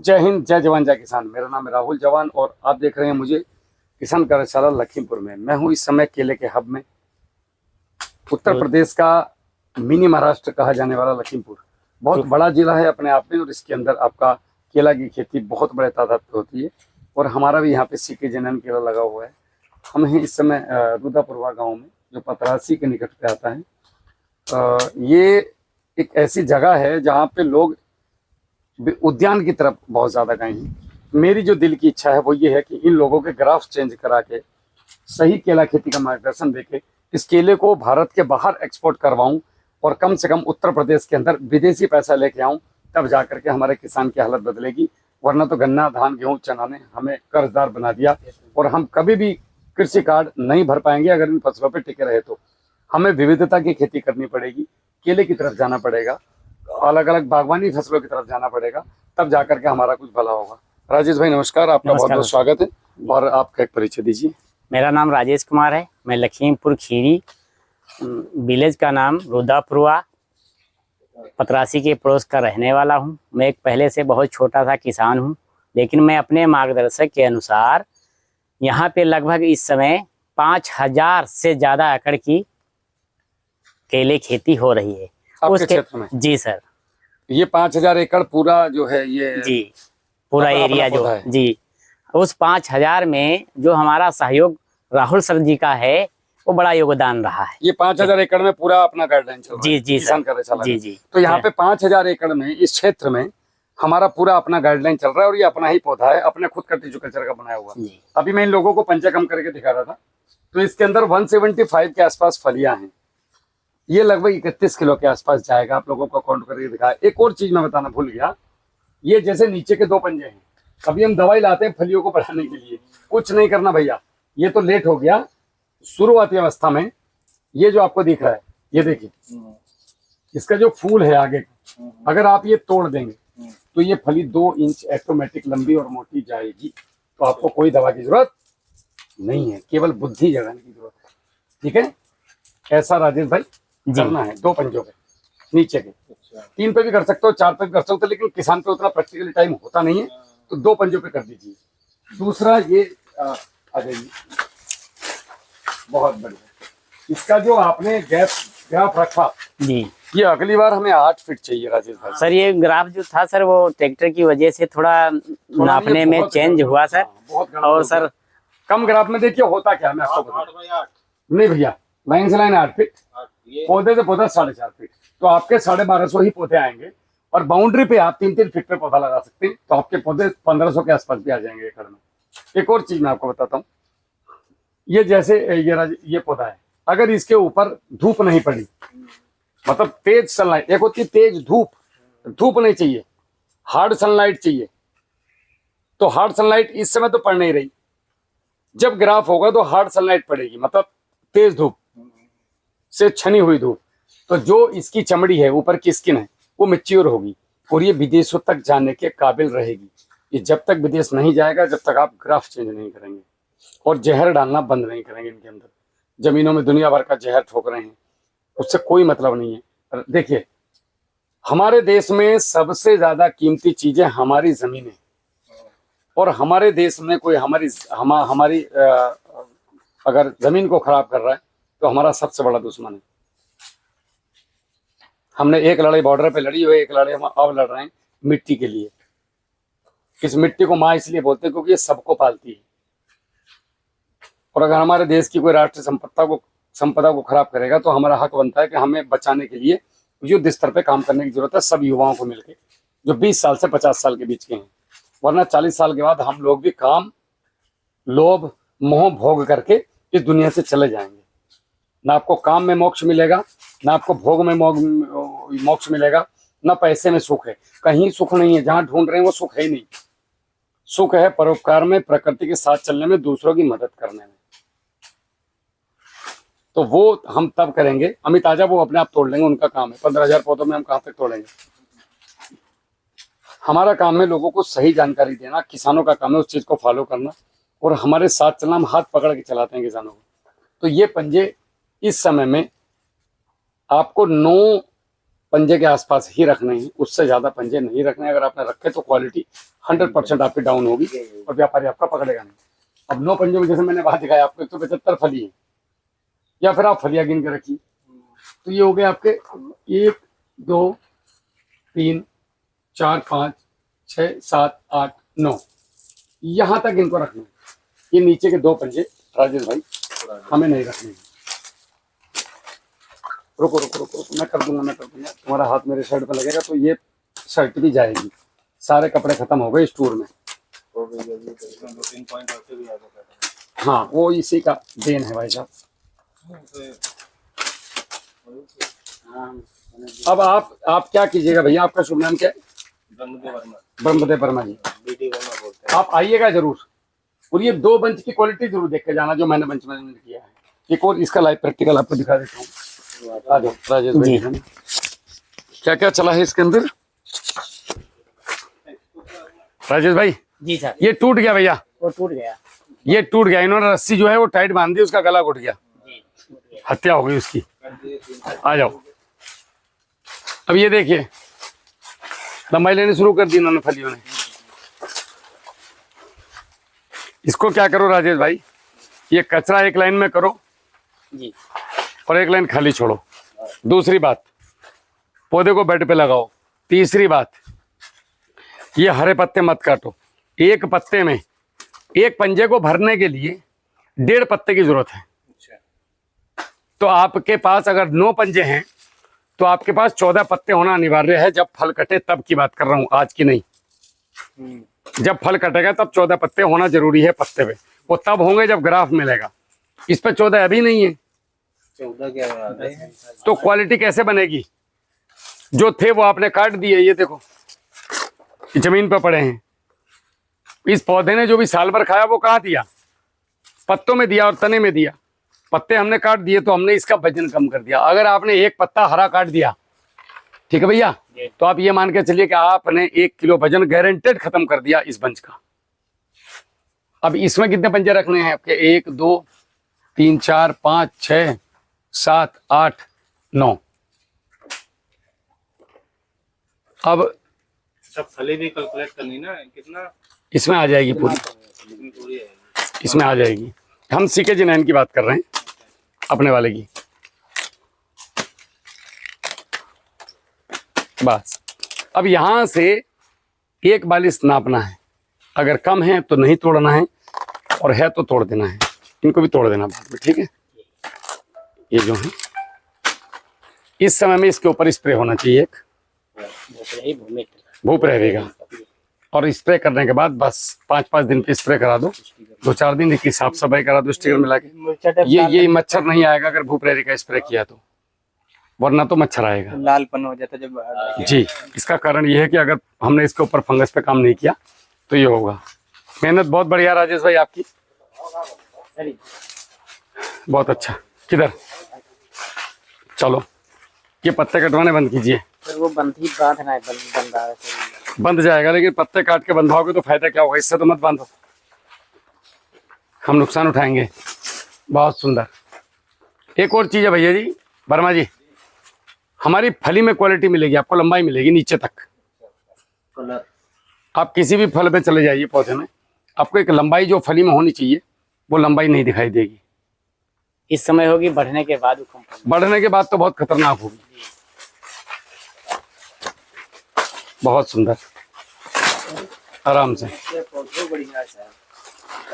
जय हिंद, जय जवान जय किसान। मेरा नाम है राहुल जवान और आप देख रहे हैं मुझे किसान कार्यशाला लखीमपुर में। मैं हूं इस समय केले के हब में। उत्तर प्रदेश का मिनी महाराष्ट्र कहा जाने वाला लखीमपुर बहुत बड़ा जिला है अपने आप में, और इसके अंदर आपका केला की खेती बहुत बड़े तादाद पे होती है। और हमारा भी यहाँ पे सीके जनन केला लगा हुआ है। हम हैं इस समय रुदापुरवा गाँव में, जो पतरासी के निकट पे आता है। ये एक ऐसी जगह है जहाँ पे लोग उद्यान की तरफ बहुत ज़्यादा गए हैं। मेरी जो दिल की इच्छा है वो ये है कि इन लोगों के ग्राफ चेंज करा के सही केला खेती का मार्गदर्शन देके इस केले को भारत के बाहर एक्सपोर्ट करवाऊं और कम से कम उत्तर प्रदेश के अंदर विदेशी पैसा लेके आऊं, तब जा करके हमारे किसान की हालत बदलेगी। वरना तो गन्ना, धान, गेहूं, चना ने हमें कर्जदार बना दिया और हम कभी भी कृषि कार्ड नहीं भर पाएंगे। अगर इन फसलों पर टिके रहे तो हमें विविधता की खेती करनी पड़ेगी, केले की तरफ जाना पड़ेगा, अलग अलग बागवानी फसलों की तरफ जाना पड़ेगा, तब जाकर के हमारा कुछ भला होगा। राजेश भाई नमस्कार, आपका बहुत बहुत स्वागत है और आपका एक परिचय दीजिए। मेरा नाम राजेश कुमार है। मैं लखीमपुर खीरी, विलेज का नाम रुदापुरवा, पतरासी के पड़ोस का रहने वाला हूँ। मैं एक पहले से बहुत छोटा सा किसान हूँ, लेकिन मैं अपने मार्गदर्शक के अनुसार यहाँ पे लगभग इस समय 5000 से ज़्यादा एकड़ की केले खेती हो रही है आपके क्षेत्र में। जी सर, ये 5000 एकड़ पूरा जो है ये जी पूरा एरिया जो है जी, उस 5000 में जो हमारा सहयोग राहुल सर जी का है वो बड़ा योगदान रहा है। ये 5000 एकड़ में पूरा अपना गाइडलाइन चल रहा है जी जी किसान सर, कार्यशाला जी जी। तो यहाँ पे 5000 एकड़ में इस क्षेत्र में हमारा पूरा अपना गाइडलाइन चल रहा है और ये अपना ही पौधा है, अपने खुद का टिश्यू कल्चर का बनाया हुआ। अभी मैं इन लोगों को पंचा कम करके दिखा रहा था, तो इसके अंदर 175 के आसपास फलियां हैं। ये लगभग 31 किलो के आसपास जाएगा। आप लोगों को काउंट करके दिखाया। एक और चीज मैं बताना भूल गया, ये जैसे नीचे के 2 पंजे हैं, अभी हम दवाई लाते हैं फलियों को बढ़ाने के लिए। कुछ नहीं करना भैया, ये तो लेट हो गया। शुरुआती अवस्था में ये जो आपको दिख रहा है, ये देखिए इसका जो फूल है आगे का, अगर आप ये तोड़ देंगे तो ये फली 2 इंच ऑटोमेटिक लंबी और मोटी जाएगी। तो आपको कोई दवा की जरूरत नहीं है, केवल बुद्धि जगाने की जरूरत है। ठीक है, ऐसा राजेश भाई करना है 2 पंजों पे, नीचे के 3 पे भी कर सकते हो, 4 पे भी कर सकते हो, लेकिन किसान पे उतना प्रैक्टिकली टाइम होता नहीं है, तो 2 पंजों पे कर दीजिए। दूसरा ये आ जाइए, बहुत बढ़िया। इसका जो आपने ग्राफ रखा जी, ये अगली बार हमें 8 फीट चाहिए राजेश भाई। सर ये ग्राफ जो था सर, वो ट्रैक्टर की वजह से थोड़ा नापने में चेंज हुआ सर। और सर कम ग्राफ में देखिए होता क्या, मैं आपको बता नहीं भैया, लाइन से लाइन 8 फीट, पौधे से पौधा 4.5 फीट, तो आपके 1250 ही पौधे आएंगे। और बाउंड्री पे आप 3-3 फीट पे पौधा लगा सकते हैं, तो आपके पौधे 1500 के आसपास भी आ जाएंगे एकड़ में। एक और चीज मैं आपको बताता हूँ, ये जैसे ये पौधा है, अगर इसके ऊपर धूप नहीं पड़ी, मतलब तेज सनलाइट, एक होती है तेज धूप नहीं चाहिए, हार्ड सनलाइट चाहिए। तो हार्ड सनलाइट इस समय तो पड़ नहीं रही, जब ग्राफ होगा तो हार्ड सनलाइट पड़ेगी, मतलब तेज धूप से छनी हुई धूप। तो जो इसकी चमड़ी है, ऊपर की स्किन है, वो मैच्योर होगी और ये विदेशों तक जाने के काबिल रहेगी। ये जब तक विदेश नहीं जाएगा, जब तक आप ग्राफ चेंज नहीं करेंगे और जहर डालना बंद नहीं करेंगे। इनके अंदर जमीनों में दुनिया भर का जहर ठोक रहे हैं, उससे कोई मतलब नहीं है। देखिए, हमारे देश में सबसे ज्यादा कीमती चीजें हमारी जमीन है, और हमारे देश में कोई हमारी अगर जमीन को खराब कर रहा है तो हमारा सबसे बड़ा दुश्मन है। हमने एक लड़ाई बॉर्डर पे लड़ी हुई, एक लड़ाई हम अब लड़ रहे हैं मिट्टी के लिए। इस मिट्टी को माँ इसलिए बोलते हैं क्योंकि ये सबको पालती है, और अगर हमारे देश की कोई राष्ट्रीय संपदा को खराब करेगा तो हमारा हक बनता है कि हमें बचाने के लिए युद्ध स्तर पे काम करने की जरूरत है, सब युवाओं को मिलकर, जो 20 साल से 50 साल के बीच के हैं। वरना 40 साल के बाद हम लोग भी काम, लोभ, मोह भोग करके इस दुनिया से चले जाएंगे। ना आपको काम में मोक्ष मिलेगा, ना आपको भोग में मोक्ष मिलेगा, ना पैसे में सुख है। कहीं सुख नहीं है, जहां ढूंढ रहे हैं वो सुख है ही नहीं। सुख है परोपकार में, प्रकृति के साथ चलने में, दूसरों की मदद करने में। तो वो हम तब करेंगे। अमित आजा वो अपने आप तोड़ लेंगे, उनका काम है। 15,000 पौधों में हम कहाँ तक तोड़ेंगे। हमारा काम है लोगों को सही जानकारी देना, किसानों का काम है उस चीज को फॉलो करना और हमारे साथ चलना। हम हाथ पकड़ के चलाते हैं किसानों को। तो ये पंजे इस समय में आपको 9 पंजे के आसपास ही रखने हैं, उससे ज्यादा पंजे नहीं रखने। अगर आपने रखे तो क्वालिटी 100% आपकी डाउन होगी और व्यापारी आपका पकड़ेगा नहीं। अब 9 पंजों में जैसे मैंने बात दिखाया आपको, तो 75 फली है, या फिर आप फलियां गिन के रखिए। तो ये हो गए आपके 1 2 3 4 5 6 7 8 9, यहाँ तक इनको रखना है। ये नीचे के 2 पंजे राजेश भाई हमें नहीं रखने हैं। रुको रुको रुको रुको, मैं कर दूंगा। तुम्हारा हाथ मेरे शर्ट पे लगेगा तो ये शर्ट भी जाएगी। सारे कपड़े खत्म हो गए इस टूर में। हाँ, वो इसी का देन है भाई साहब। अब आप क्या कीजिएगा भैया, आपका शुभ नाम क्या है? ब्रह्मदेव वर्मा जी। आप आइएगा जरूर, और ये 2 बंच की क्वालिटी जरूर देख के जाना जो मैंने बंच मैनेजमेंट किया है। एक और इसका लाइव प्रैक्टिकल आपको दिखा देता हूँ। आ जाओ राजेश भाई, क्या क्या चला है इसके अंदर। राजेश भाई जी सर, ये टूट गया भैया, वो टूट गया। ये टूट गया। इन्होंने रस्सी जो है वो टाइट बांध दी, उसका गला घुट गया, जी, टूट गया। हत्या हो गई उसकी। आ जाओ, अब ये देखिए लंबाई लेनी शुरू कर दी इन्होंने फलियों ने। इसको क्या करो राजेश भाई, ये कचरा एक लाइन में करो जी, और एक लाइन खाली छोड़ो। दूसरी बात, पौधे को बेड पे लगाओ। तीसरी बात, ये हरे पत्ते मत काटो। एक पत्ते में, एक पंजे को भरने के लिए 1.5 पत्ते की जरूरत है। तो आपके पास अगर 9 पंजे हैं तो आपके पास 14 पत्ते होना अनिवार्य है। जब फल कटे तब की बात कर रहा हूं, आज की नहीं। जब फल कटेगा तब 14 पत्ते होना जरूरी है पत्ते पे। वो तब होंगे जब ग्राफ मिलेगा। इस पे 14 अभी नहीं है। 14 क्या है? तो क्वालिटी कैसे बनेगी? जो थे वो आपने काट दिए, ये देखो जमीन पर पड़े हैं। इस पौधे ने जो भी साल भर खाया वो कहाँ दिया? पत्तों में दिया और तने में दिया। पत्ते हमने काट दिए तो हमने इसका वजन कम कर दिया। अगर आपने एक पत्ता हरा काट दिया, ठीक है भैया, तो आप ये मान के चलिए कि आपने 1 किलो वजन गारंटेड खत्म कर दिया इस बंच का। अब इसमें कितने पंजे रखने हैं आपके? 1 2 3 4 5 6 7 8 9। अब सब फली भी कैलकुलेट करनी ना, कितना इसमें आ जाएगी पूरी, पूरी है। इसमें आ जाएगी। हम CK-G9 की बात कर रहे हैं, अपने वाले की। बस अब यहां से 1 42 नापना है। अगर कम है तो नहीं तोड़ना है, और है तो तोड़ देना है। इनको भी तोड़ देना बाद में, ठीक है। ये जो है इस समय में इसके ऊपर स्प्रे होना चाहिए एक भूप्रहरी का, और स्प्रे करने के बाद बस 5-5 दिन पे स्प्रे करा दो। 2-4 दिन की साफ सफाई करा दो स्टिकर मिला के। ये मच्छर नहीं आएगा अगर भूप्रहरी का स्प्रे किया तो, वरना तो मच्छर आएगा, लालपन हो जाता जब। जी। इसका कारण ये है कि अगर हमने इसके ऊपर फंगस पे काम नहीं किया तो ये होगा। मेहनत बहुत बढ़िया राजेश भाई आपकी, बहुत अच्छा। किधर चलो, ये पत्ते कटवाने बंद कीजिए। वो बंधी बांधना है, बंधा है। बंध जाएगा, लेकिन पत्ते काट के बंधाओगे तो फायदा क्या होगा? इससे तो मत बांधो, हम नुकसान उठाएंगे। बहुत सुंदर। एक और चीज़ है भैया जी, वर्मा जी, हमारी फली में क्वालिटी मिलेगी आपको, लंबाई मिलेगी नीचे तक। कलर आप किसी भी फल पे चले जाइए पौधे में, आपको एक लंबाई जो फली में होनी चाहिए वो लंबाई नहीं दिखाई देगी। इस समय होगी, बढ़ने के बाद बढ़ने के बाद तो बहुत खतरनाक होगी। बहुत सुंदर, आराम से।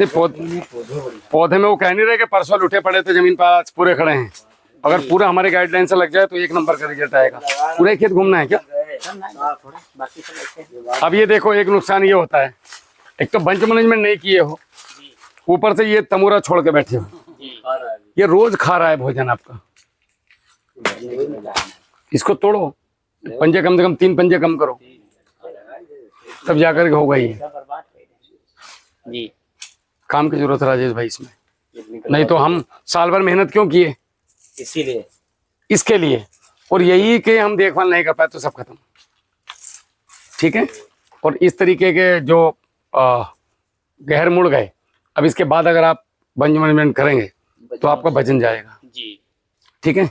पौधे में वो कह नहीं रहे कि परसों उठे पड़े थे जमीन पर, आज पूरे खड़े हैं। अगर पूरा हमारे गाइडलाइन से लग जाए तो 1 नंबर का रिजल्ट आएगा। पूरे खेत घूमना है क्या? अब ये देखो, एक नुकसान ये होता है, एक तो बंच मैनेजमेंट नहीं किए हो, ऊपर से ये तमूरा छोड़ के बैठे हो। ये रोज खा रहा है भोजन आपका। इसको तोड़ो, पंजे कम से कम 3 पंजे कम करो, तब जाकर के होगा ये। जी, काम की जरूरत है राजेश भाई इसमें, नहीं तो हम साल भर मेहनत क्यों किए? इसीलिए इसके लिए। और यही कि हम देखभाल नहीं कर पाए तो सब खत्म, ठीक है। और इस तरीके के जो गहर मुड़ गए, अब इसके बाद अगर आप बंच मैनेजमेंट करेंगे तो आपका वजन जाएगा, जी। ठीक है।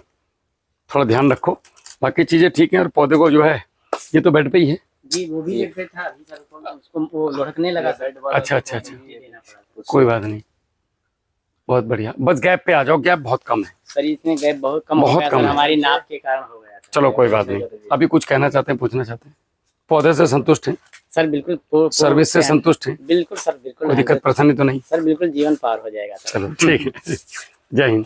थोड़ा ध्यान रखो। बाकी चीजें ठीक है। और पौधे को जो है, ये तो बेड पे ही है। जी वो भी एक था अभी सर, उसको वो लुढ़कने लगा सर। अच्छा अच्छा अच्छा, देना पड़ा कोई बात नहीं, बहुत बढ़िया। बस गैप पे आ जाओ, गैप बहुत कम है। सर, इसमें गैप बहुत कम हो बहुत गया कम सर, है। हमारी नाप के कारण हो गया था। चलो कोई बात नहीं। अभी कुछ कहना चाहते हैं, पूछना चाहते हैं? पौधे से संतुष्ट हैं? सर बिल्कुल सर्विस से संतुष्ट हैं? बिल्कुल सर, बिल्कुल कोई दिक्कत परेशानी तो नहीं? सर, बिल्कुल जीवन पार हो जाएगा सर। चलो ठीक है, जय हिंद।